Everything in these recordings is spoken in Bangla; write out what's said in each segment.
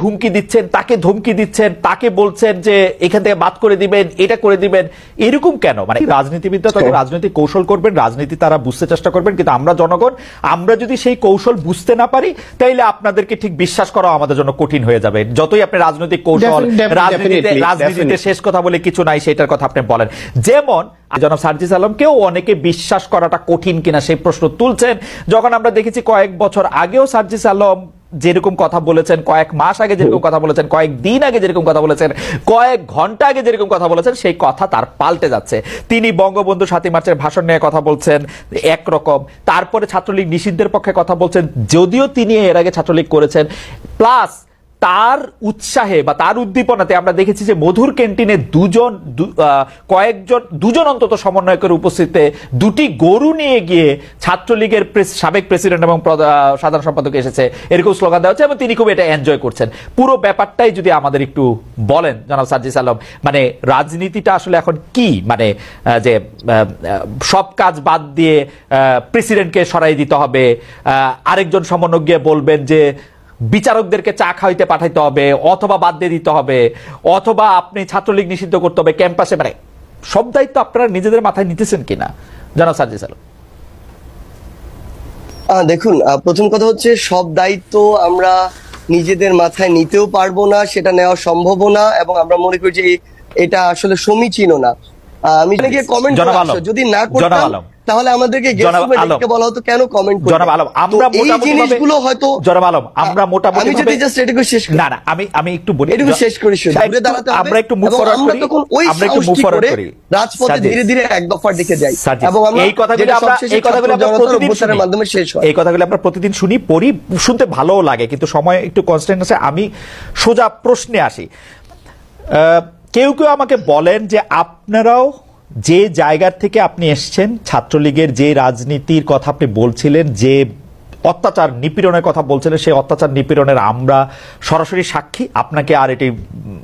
হুমকি দিচ্ছেন, তাকে ধমকি দিচ্ছেন, তাকে বলছেন যে এখান থেকে বাদ করে দিবেন, এটা করে দিবেন, এরকম কেন? মানে রাজনীতিবিদরা তাদের রাজনৈতিক কৌশল করবেন, রাজনীতি তারা বুঝতে চেষ্টা করবেন, কিন্তু আমরা জনগণ, আমরা যদি সেই কৌশল বুঝতে না পারি তাইলে আপনাদেরকে ঠিক বিশ্বাস করা আমাদের জন্য কঠিন হয়ে যাবে। যতই আপনি রাজনৈতিক কৌশল, রাজনীতিতে শেষ কথা বলে কিছু নাই সেটার কথা আপনি বলেন। যেমন জনাব সার্জিস আলমকেও অনেকে বিশ্বাস করাটা কঠিন কিনা সেই প্রশ্ন তুলছেন, যখন আমরা দেখেছি কয়েক বছর আগেও সার্জিস আলম যেরকম কথা বলেছেন, কয়েক মাস আগে যেরকম কথা বলেছেন, কয়েক দিন আগে যেরকম কথা বলেছেন, কয়েক ঘন্টা আগে যেরকম কথা বলেছেন, সেই কথা তার পাল্টে যাচ্ছে। তিনি বঙ্গবন্ধু ৭ই মার্চের ভাষণ নিয়ে কথা বলছেন একরকম, তারপরে ছাত্রলীগ নিষিদ্ধের পক্ষে কথা বলছেন, যদিও তিনি এর আগে ছাত্রলীগ করেছেন। প্লাস তার উৎসাহে বা তার উদ্দীপনাতে আমরা দেখেছি যে মধুর ক্যান্টিনে দুজন অন্তত সমন্বয়কের উপস্থিতিতে দুটি গরু নিয়ে গিয়ে ছাত্রলীগের সাবেক প্রেসিডেন্ট এবং সাধারণ সম্পাদক এসেছে, এরকম স্লোগান দেওয়া হচ্ছে এবং তিনি খুব এটা এনজয় করছেন। পুরো ব্যাপারটাই যদি আমাদের একটু বলেন জনাব সার্জিস আলম, মানে রাজনীতিটা আসলে এখন কি, মানে যে সব কাজ বাদ দিয়ে প্রেসিডেন্টকে সরাই দিতে হবে, আরেকজন সমন্বয়ক গিয়ে বলবেন যে বিচারকদেরকে চা খাইতে পাঠাইতে হবে, অথবা বাদ দিয়ে দিতে হবে, অথবা আপনি ছাত্রলীগ নিষিদ্ধ করতে হবে ক্যাম্পাসে, মানে সব দায়িত্ব আপনারা নিজেদের মাথায় নিতেছেন কিনা জনাব সার্জিস আলম? দেখুন, প্রথম কথা হচ্ছে সব দায়িত্ব আমরা নিজেদের মাথায় নিতেও পারবো না, সেটা নেওয়া সম্ভব না, এবং আমরা মনে করি যে এটা আসলে সমীচীন না। আমি কমেন্ট যদি না করতাম তাহলে আমাদেরকে বলা হতো কেন কমেন্ট করতে। জনাব আলম, আমরা জিনিসগুলো হয়তো জনাব আলম আমরা মোটামুটি আমি যদি জাস্ট এটাকে শেষ করি, না না আমি একটু বলি, এটাকে শেষ করি, ঘুরে দাঁড়াতে হবে, আমরা একটু মুভ ফরওয়ার্ড করি, আমরা একটু মুভ ফরওয়ার্ড করি, রাজপথে ধীরে ধীরে এক দফার দিকে যাই, এবং আমরা এই কথাগুলো আমরা প্রতিদিন মাধ্যমে শেষ হয়, এই কথাগুলো আমরা প্রতিদিন শুনি, পড়ি, শুনতে ভালোও লাগে, কিন্তু সময় একটু কনস্ট্যান্ট আছে। আমি সোজা প্রশ্নে আসি। কেউ কেউ আমাকে বলেন যে আপনারাও যে জায়গার থেকে আপনি এসছেন, ছাত্রলীগের যে রাজনীতির কথা আপনি বলছিলেন, যে অত্যাচার নিপীড়নের কথা বলছিলেন, সেই অত্যাচার নিপীড়নের আমরা সরাসরি সাক্ষী, আপনাকে আর এটি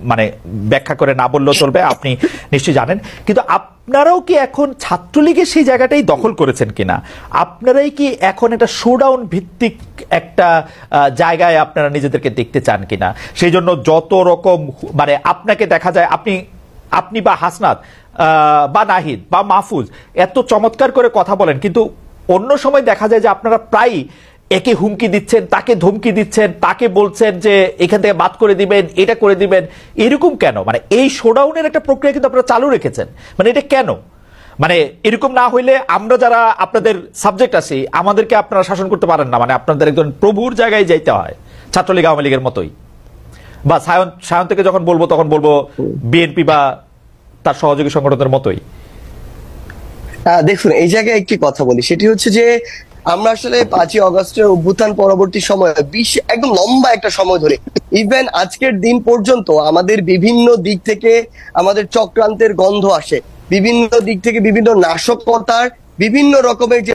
মানে ব্যাখ্যা করে না বললেও চলবে, আপনি নিশ্চয়ই জানেন। কিন্তু আপনারাও কি এখন ছাত্রলীগের সেই জায়গাটাই দখল করেছেন কিনা? আপনারাই কি এখন একটা শোডাউন ভিত্তিক একটা জায়গায় আপনারা নিজেদেরকে দেখতে চান কিনা? সেই জন্য যত রকম মানে আপনাকে দেখা যায়, আপনি বা হাসনাত বা নাহিদ বা মাহফুজ এত চমৎকার করে কথা বলেন, কিন্তু অন্য সময় দেখা যায় যে আপনারা প্রায় একে হুমকি দিচ্ছেন, তাকে ধমকি দিচ্ছেন, তাকে বলছেন যে এখান থেকে বাদ করে দিবেন, এটা করে দিবেন, এরকম কেন? মানে এই শোডাউনের একটা প্রক্রিয়া কিন্তু আপনারা চালু রেখেছেন, মানে এটা কেন? মানে এরকম না হইলে আমরা যারা আপনাদের সাবজেক্ট আছি আমাদেরকে আপনারা শাসন করতে পারেন না, মানে আপনাদের একজন প্রভুর জায়গায় যাইতে হয়, ছাত্রলীগ আওয়ামী লীগের মতোই, বা সায়ন থেকে যখন বলবো তখন বলবো বিএনপি বা তার সহযোগী সংগঠনের মতোই। দেখুন, এই জায়গায় একটি কথা বলি, সেটি হচ্ছে যে আমরা আসলে 5ই অগস্টের অভ্যুত্থান পরবর্তী সময়ে একদম লম্বা একটা সময় ধরে ইভেন আজকের দিন পর্যন্ত আমাদের বিভিন্ন দিক থেকে আমাদের চক্রান্তের গন্ধ আসে, বিভিন্ন দিক থেকে বিভিন্ন নাশকতার বিভিন্ন রকমের যে